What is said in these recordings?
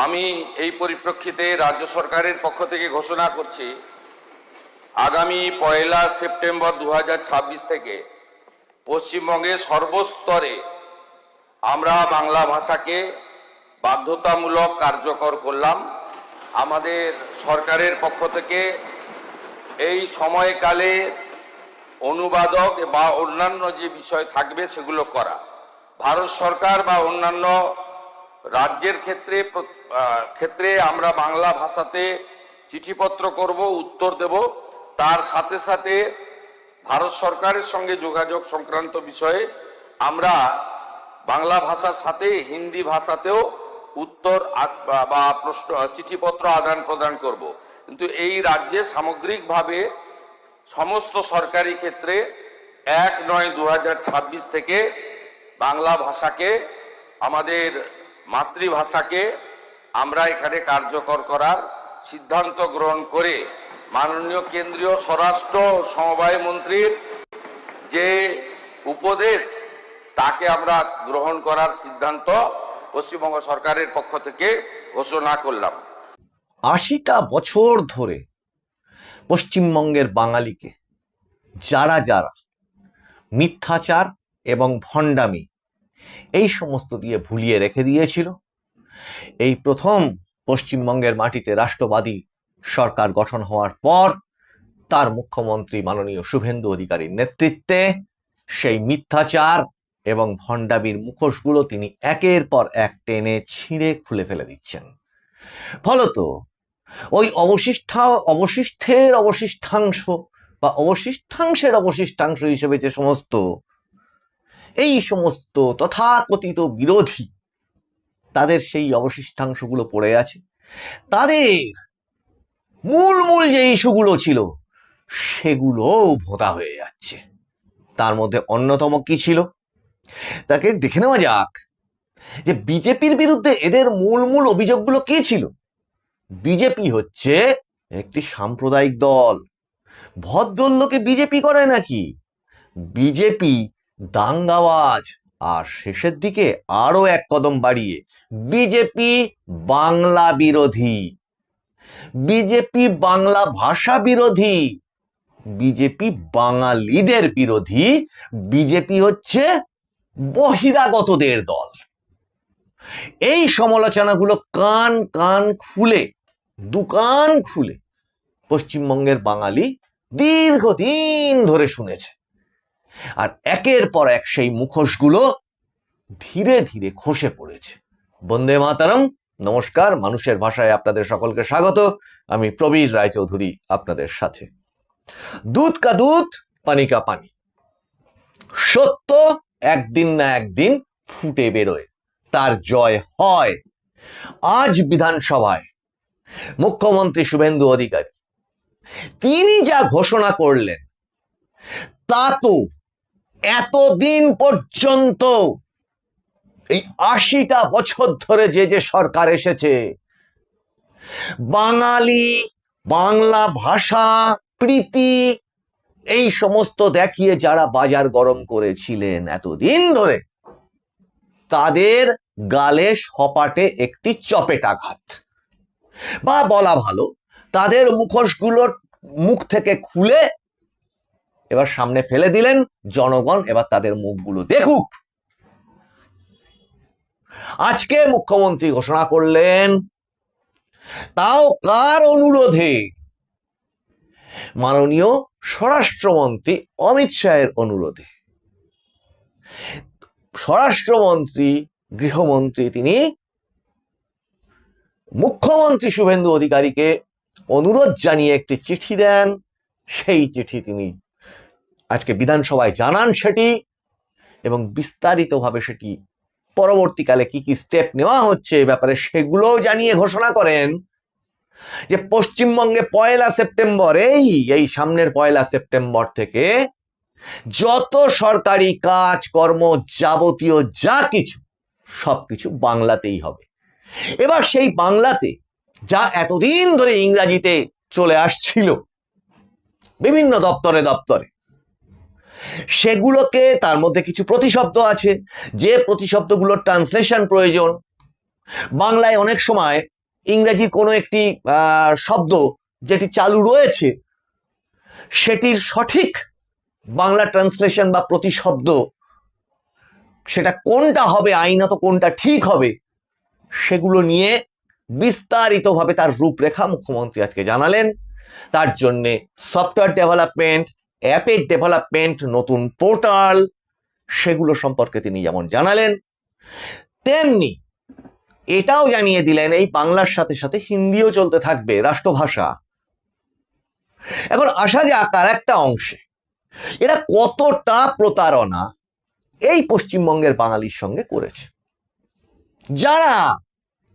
আমি এই পরিপ্রেক্ষিতে রাজ্য সরকারের পক্ষ থেকে ঘোষণা করছি, আগামী 1 সেপ্টেম্বর 2026 থেকে পশ্চিমবঙ্গে সর্বস্তরে আমরা বাংলা ভাষাকে বাধ্যতামূলক কার্যকর করলাম। আমাদের সরকারের পক্ষ থেকে এই সময়কালে অনুবাদক বা অন্যান্য যে বিষয় থাকবে সেগুলো করা। ভারত সরকার বা অন্যান্য রাজ্যের ক্ষেত্রে আমরা বাংলা ভাষাতে চিঠিপত্র করব, উত্তর দেব। তার সাথে সাথে ভারত সরকারের সঙ্গে যোগাযোগ সংক্রান্ত বিষয়ে আমরা বাংলা ভাষার সাথে হিন্দি ভাষাতেও উত্তর বা প্রশ্ন চিঠিপত্র আদান প্রদান করব। কিন্তু এই রাজ্যে সামগ্রিকভাবে সমস্ত সরকারি ক্ষেত্রে 1/9/2026 থেকে বাংলা ভাষাকে, আমাদের মাতৃভাষাকে আমরা এখানে কার্যকর করার সিদ্ধান্ত গ্রহণ করে মাননীয় কেন্দ্রীয় স্বরাষ্ট্র সমবায় মন্ত্রীর যে উপদেশ তাকে আমরা গ্রহণ করার সিদ্ধান্ত পশ্চিমবঙ্গ সরকারের পক্ষ থেকে ঘোষণা করলাম। 80টা বছর ধরে পশ্চিমবঙ্গের বাঙালিকে যারা যারা মিথ্যাচার এবং ভণ্ডামি এই সমস্ত দিয়ে ভুলিয়ে রেখে দিয়েছিল, এই প্রথম পশ্চিমবঙ্গের মাটিতে রাষ্ট্রবাদী সরকার গঠন হওয়ার পর তার মুখ্যমন্ত্রী মাননীয় শুভেন্দু অধিকারীর নেতৃত্বে সেই মিথ্যাচার এবং ভণ্ডামির মুখোশগুলো তিনি একের পর এক টেনে ছিঁড়ে খুলে ফেলে দিচ্ছেন। ফলত ওই অবশিষ্টের অবশিষ্টাংশ বা অবশিষ্টাংশের অবশিষ্টাংশ হিসেবে যে সমস্ত তথাকথিত বিরোধী তাদের সেই অবশিষ্টাংশগুলো পড়ে আছে, তাদের মূল যে ইস্যুগুলো ছিল সেগুলোও ভোঁতা হয়ে যাচ্ছে। তার মধ্যে অন্যতম কি ছিল তাকে দেখে নেওয়া যাক। যে বিজেপির বিরুদ্ধে এদের মূল অভিযোগগুলো কি ছিল। বিজেপি হচ্ছে একটি সাম্প্রদায়িক দল। ভদ্রলোকে বিজেপি করে নাকি? বিজেপি দাঙ্গাবাজ। আর শেষের দিকে আরো এক কদম বাড়িয়ে বিজেপি বাংলা বিরোধী, বিজেপি বাংলা ভাষা বিরোধী, বিজেপি বাঙালিদের বিরোধী, বিজেপি হচ্ছে বহিরাগতদের দল। এই সমালোচনাগুলো কান খুলে, দুকান খুলে পশ্চিমবঙ্গের বাঙালি দীর্ঘদিন ধরে শুনেছে। আর একের পর এক সেই মুখোশগুলো ধীরে ধীরে খসে পড়েছে। বন্দে মাতরম। নমস্কার, মানুষের ভাষায় আপনাদের সকলকে স্বাগত। আমি প্রবীর রায়চৌধুরী আপনাদের সাথে। দুধ কা দুধ, পানি কা পানি। সত্য একদিন না একদিন ফুটে বেরোয়, তার জয় হয়। আজ বিধানসভায় মুখ্যমন্ত্রী শুভেন্দু অধিকারী তিনি যা ঘোষণা করলেন তা তো এতদিন পর্যন্ত এই 80টা বছর ধরে যে সরকার এসেছে, বাঙালি, বাংলা ভাষা প্রীতি এই সমস্ত দেখিয়ে যারা বাজার গরম করেছিলেন এতদিন ধরে, তাদের গালে সপাটে একটি চপেটাঘাত, বা বলা ভালো তাদের মুখোশগুলোর মুখ থেকে খুলে এবার সামনে ফেলে দিলেন। জনগণ এবার তাদের মুখগুলো দেখুক। আজকে মুখ্যমন্ত্রী ঘোষণা করলেন, তাও কার অনুরোধে? মাননীয় স্বরাষ্ট্রমন্ত্রী অমিত শাহের অনুরোধে। স্বরাষ্ট্রমন্ত্রী, গৃহমন্ত্রী তিনি মুখ্যমন্ত্রী শুভেন্দু অধিকারীকে অনুরোধ জানিয়ে একটি চিঠি দেন। সেই চিঠি তিনি আজকে বিধানসভায় জানান সেটি, এবং বিস্তারিতভাবে সেটি পরবর্তীকালে কি কি স্টেপ নেওয়া হচ্ছে এ ব্যাপারে সেগুলোও জানিয়ে ঘোষণা করেন যে পশ্চিমবঙ্গে 1 সেপ্টেম্বর, এই সামনের 1 সেপ্টেম্বর থেকে যত সরকারি কাজ কর্ম যাবতীয় যা কিছু সবকিছু বাংলাতেই হবে। এবার সেই বাংলাতে যা এতদিন ধরে ইংরাজিতে চলে আসছিল বিভিন্ন দপ্তরে, সেগুলোকে, তার মধ্যে কিছু প্রতিশব্দ আছে যে প্রতিশব্দগুলোর ট্রান্সলেশন প্রয়োজন, বাংলায় অনেক সময় ইংরেজির কোনো একটি শব্দ যেটি চালু রয়েছে সেটির সঠিক বাংলা ট্রান্সলেশন বা প্রতিশব্দ সেটা কোনটা হবে, আইনত কোনটা ঠিক হবে, সেগুলো নিয়ে বিস্তারিতভাবে তার রূপরেখা মুখ্যমন্ত্রী আজকে জানালেন। তার জন্য সফটওয়্যার ডেভেলপমেন্ট, অ্যাপের ডেভেলপমেন্ট, নতুন পোর্টাল, সেগুলো সম্পর্কে তিনি যেমন জানালেন, তেমনি এটাও জানিয়ে দিলেন এই বাংলার সাথে সাথে হিন্দিও চলতে থাকবে রাষ্ট্রভাষা। এখন আসা যাক আর একটা অংশে, এরা কতটা প্রতারণা এই পশ্চিমবঙ্গের বাঙালির সঙ্গে করেছে, যারা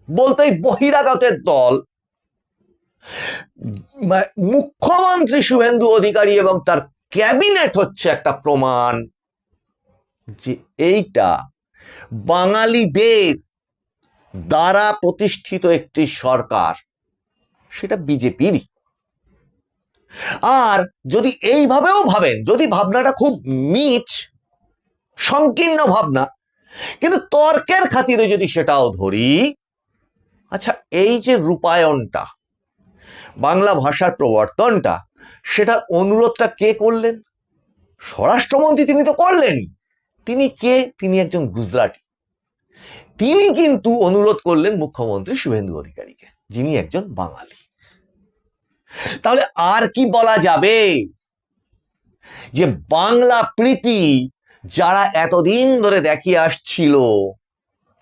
বলতে বহিরাগতের দল, মুখ্যমন্ত্রী শুভেন্দু অধিকারী এবং তার ক্যাবিনেট হচ্ছে একটা প্রমাণ যে এইটা বাঙালিদের দ্বারা প্রতিষ্ঠিত একটি সরকার, সেটা বিজেপিরই। আর যদি এইভাবেও ভাবেন, যদি ভাবনাটা খুব নীচ সংকীর্ণ ভাবনা, কিন্তু তর্কের খাতিরে যদি সেটাও ধরি, আচ্ছা এই যে রূপায়ণটা, বাংলা ভাষার প্রবর্তনটা, সেটার অনুরোধটা কে করলেন? স্বরাষ্ট্রমন্ত্রী তিনি তো করলেনই। তিনি কে? তিনি একজন গুজরাটি। তিনি কিন্তু অনুরোধ করলেন মুখ্যমন্ত্রী শুভেন্দু অধিকারীকে, যিনি একজন বাঙালি। তাহলে আর কি বলা যাবে? যে বাংলা প্রীতি যারা এতদিন ধরে দেখিয়ে আসছিল,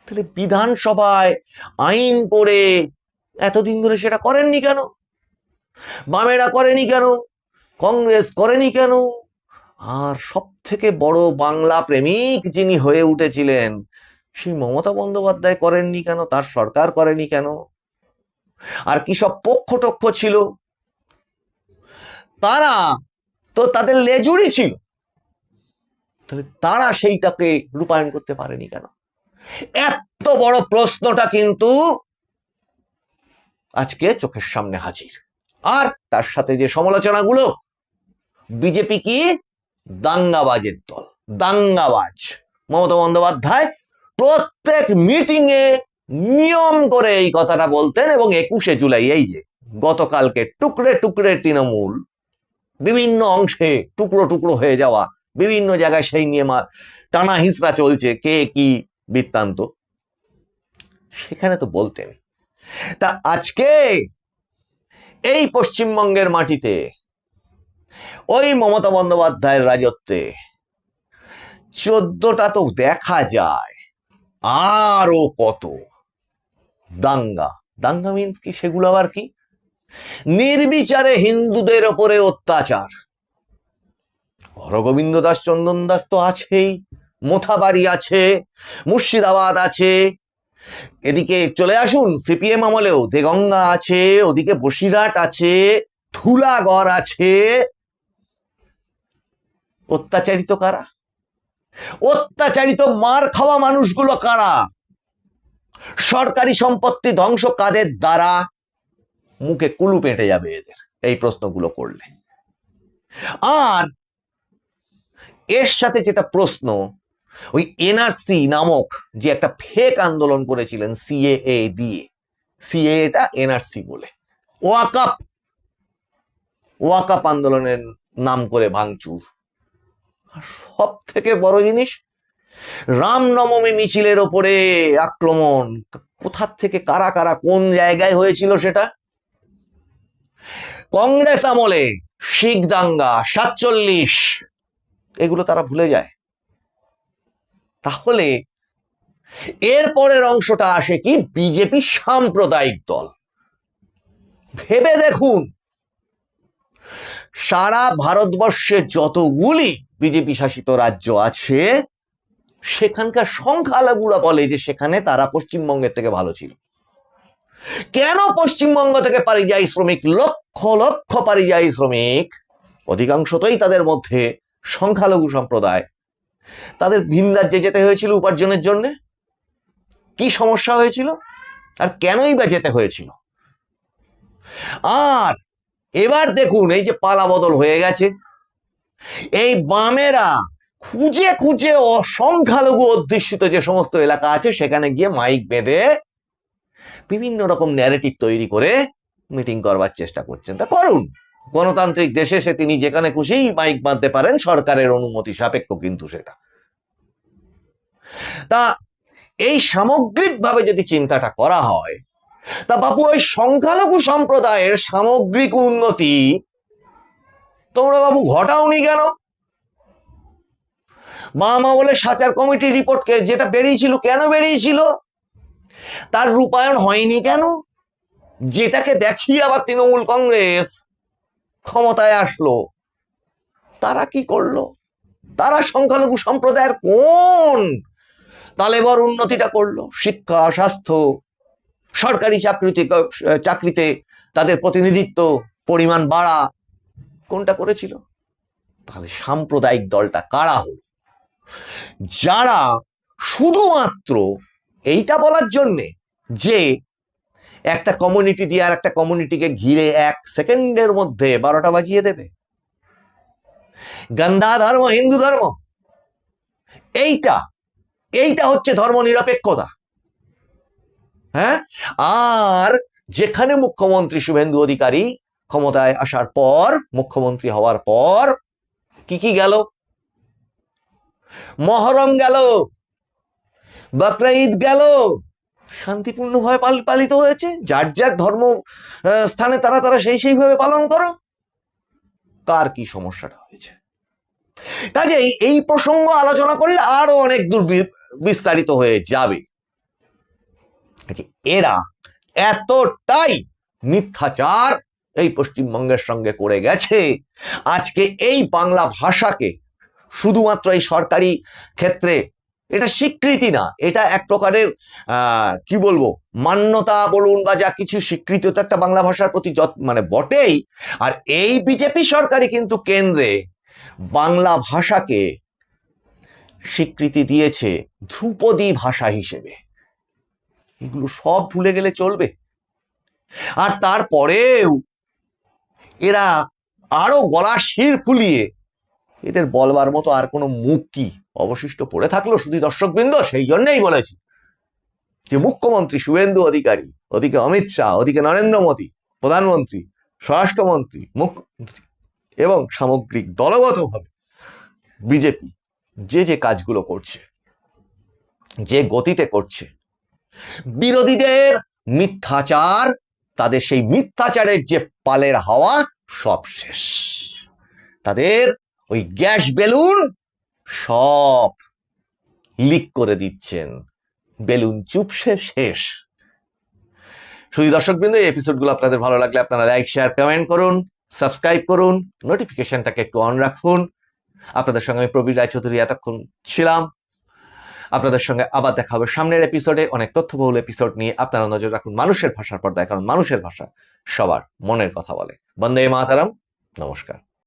তাহলে বিধানসভায় আইন করে এতদিন ধরে সেটা করেননি কেন? বামেরা করেনি কেন? কংগ্রেস করেনি কেন? আর সব থেকে বড় বাংলা প্রেমিক যিনি হয়ে উঠেছিলেন, সেই মমতা বন্দ্যোপাধ্যায় করেননি কেন? তার সরকার করেনি কেন? আর কি সব পক্ষ টক্ষ ছিল, তারা তো তাদের লেজুড়ি ছিল, তাহলে তারা সেইটাকে রূপায়ণ করতে পারেনি কেন? এত বড় প্রশ্নটা কিন্তু আজকে চোখের সামনে হাজির। আর তার সাথে যে সমালোচনাগুলো, বিজেপি কি দাঙ্গাবাজের দল, দাঙ্গাবাজ। মমতা বন্দ্যোপাধ্যায় প্রত্যেক মিটিং এ নিয়ম করে এই কথাটা বলতেন, এবং 21শে জুলাই এই যে গতকালকে টুকরে টুকরে তৃণমূল বিভিন্ন অংশে টুকরো টুকরো হয়ে যাওয়া, বিভিন্ন জায়গায় সেই নিয়ে টানা হিসরা চলছে, কে কি বৃত্তান্ত, সেখানে তো বলতেন। তা আজকে এই পশ্চিমবঙ্গের মাটিতে ওই মমতা বন্দ্যোপাধ্যায়ের রাজত্বে 14টা তো দেখা যায়, আরো কত দাঙ্গা। দাঙ্গা মিন্স কি? সেগুলো আবার কি? নির্বিচারে হিন্দুদের ওপরে অত্যাচার। হরগোবিন্দ দাস, চন্দন দাস তো আছেই, মোথাবাড়ি আছে, মুর্শিদাবাদ আছে, এদিকে চলে আসুন সিপিএম আমলেও দেগঙ্গা আছে, ওদিকে বসিরহাট আছে, ধুলাগড় আছে। অত্যাচারিত কারা? অত্যাচারিত মার খাওয়া মানুষগুলো কারা? সরকারি সম্পত্তি ধ্বংস কাদের দ্বারা? মুখে কুলু পেটে যাবে এদের এই প্রশ্নগুলো করলে। আর এর সাথে যেটা প্রশ্ন, ওই এনআরসি নামক যে একটা ফেক আন্দোলন করেছিলেন সিএএ দিয়ে, সিএএটা এনআরসি বলে, ওয়াকাপ আন্দোলনের নাম করে ভাঙচুর। সব থেকে বড় জিনিস, রামনবমী মিছিলের ওপরে আক্রমণ। কোথা থেকে কারা কারা কোন জায়গায় হয়েছিল সেটা? কংগ্রেস আমলে শিখ দাঙ্গা 47, এগুলো তারা ভুলে যায়। তাহলে এর পরের অংশটা আসে কি? বিজেপি সাম্প্রদায়িক দল। ভেবে দেখুন, সারা ভারতবর্ষে যতগুলি বিজেপি শাসিত রাজ্য আছে, সেখানকার সংখ্যালঘুরা বলে যে সেখানে তারা পশ্চিমবঙ্গের থেকে ভালো ছিল। কেন পশ্চিমবঙ্গ থেকে পরিযায়ী শ্রমিক, লক্ষ লক্ষ পরিযায়ী শ্রমিক, অধিকাংশতই তাদের মধ্যে সংখ্যালঘু সম্প্রদায়, তাদের ভিন রাজ্যে যেতে হয়েছিল উপার্জনের জন্য? কি সমস্যা হয়েছিল আর কেনই বা যেতে হয়েছিল? আর এবার দেখুন, এই যে পালা বদল হয়ে গেছে, এই বামেরা খুঁজে খুঁজে সংখ্যালঘু অধ্যুষিত যে সমস্ত এলাকা আছে সেখানে গিয়ে মাইক বেঁধে বিভিন্ন রকম ন্যারেটিভ তৈরি করে মিটিং করবার চেষ্টা করছেন। তা করুন, গণতান্ত্রিক দেশে সে তিনি যেখানে খুশি মাইক বাঁধতে পারেন, সরকারের অনুমতি সাপেক্ষ কিন্তু সেটা। তা এই সামগ্রিকভাবে যদি চিন্তাটা করা হয়, তা বাবু ওই সংখ্যালঘু সম্প্রদায়ের সামগ্রিক উন্নতি তোমরা বাবু ঘটাওনি কেন? মা বলে সাচার কমিটি রিপোর্টকে যেটা বেরিয়েছিল, কেন বেরিয়েছিল? তার রূপায়ণ হয়নি কেন? যেটাকে দেখিয়ে আবার তৃণমূল কংগ্রেস ক্ষমতায় আসলো, তারা কি করলো? তারা সংখ্যালঘু সম্প্রদায়ের কোন তালেবর উন্নতিটা করলো? শিক্ষা, স্বাস্থ্য, সরকারি চাকরিতে তাদের প্রতিনিধিত্ব পরিমাণ বাড়া, কোনটা করেছিল? তাহলে সাম্প্রদায়িক দলটা কারা হল? যারা শুধুমাত্র এইটা বলার জন্যে যে একটা কমিউনিটি দিয়ে আর একটা কমিউনিটিকে ঘিরে 1 সেকেন্ডের মধ্যে 12টা বাজিয়ে দেবে, গন্ধা ধর্ম, হিন্দু ধর্ম, এইটা হচ্ছে ধর্ম নিরপেক্ষতা। হ্যাঁ, আর যেখানে মুখ্যমন্ত্রী শুভেন্দু অধিকারী ক্ষমতায় আসার পর, মুখ্যমন্ত্রী হওয়ার পর কি গেল? মহরম গেল, বকরা ঈদ গেল, শান্তিপূর্ণভাবে পালিত হয়েছে। যার যার ধর্ম স্থানে তারা সেইভাবে পালন করো। কার কি সমস্যাটা হয়েছে? কাজেই এই প্রসঙ্গ আলোচনা করলে আরো অনেক দূর বিস্তারিত হয়ে যাবে। এরা এতটাই মিথ্যাচার এই পশ্চিমবঙ্গের সঙ্গে করে গেছে, আজকে এই বাংলা ভাষাকে শুধুমাত্র এই সরকারি ক্ষেত্রে এটা স্বীকৃতি না, এটা এক প্রকারের কি বলবো, মান্যতা বলুন বা যা কিছু, স্বীকৃতি তো একটা বাংলা ভাষার প্রতি মানে বটেই। আর এই বিজেপি সরকারই কিন্তু কেন্দ্রে বাংলা ভাষাকে স্বীকৃতি দিয়েছে ধ্রুপদী ভাষা হিসেবে। এগুলো সব ভুলে গেলে চলবে? আর তারপরেও এরা আরো গলা শির ফুলিয়ে, এদের বলবার মতো আর কোনো মুখ কি অবশিষ্ট পড়ে থাকলো? শুধু দর্শকবৃন্দ, সেই জন্যই বলেছি যে মুখ্যমন্ত্রী শুভেন্দু অধিকারী, ওদিকে অমিত শাহ, ওদিকে নরেন্দ্র মোদী প্রধানমন্ত্রী, স্বরাষ্ট্রমন্ত্রী, মুখ্যমন্ত্রী এবং সামগ্রিক দলগতভাবে বিজেপি যে কাজগুলো করছে, যে গতিতে করছে, বিরোধীদের মিথ্যাচার, তাদের সেই মিথ্যাচারের যে পালের হাওয়া সব শেষ। তাদের ওই গ্যাস বেলুন সব লিক করে দিচ্ছেন, বেলুন চুপসে শেষ। শুধু দর্শকবৃন্দ, এই এপিসোডগুলো আপনাদের ভালো লাগলে আপনারা লাইক, শেয়ার, কমেন্ট করুন, সাবস্ক্রাইব করুন, নোটিফিকেশনটাকে একটু অন রাখুন। আপনাদের সঙ্গে আমি প্রবীর রায়চৌধুরী এতক্ষণ ছিলাম। আপনাদের সঙ্গে আবার দেখা হবে সামনের এপিসোডে, অনেক তথ্যবহুল এপিসোড নিয়ে। আপনারা নজর রাখুন মানুষের ভাষার পর্দায়, কারণ মানুষের ভাষা সবার মনের কথা বলে। বন্দে মাতরম, নমস্কার।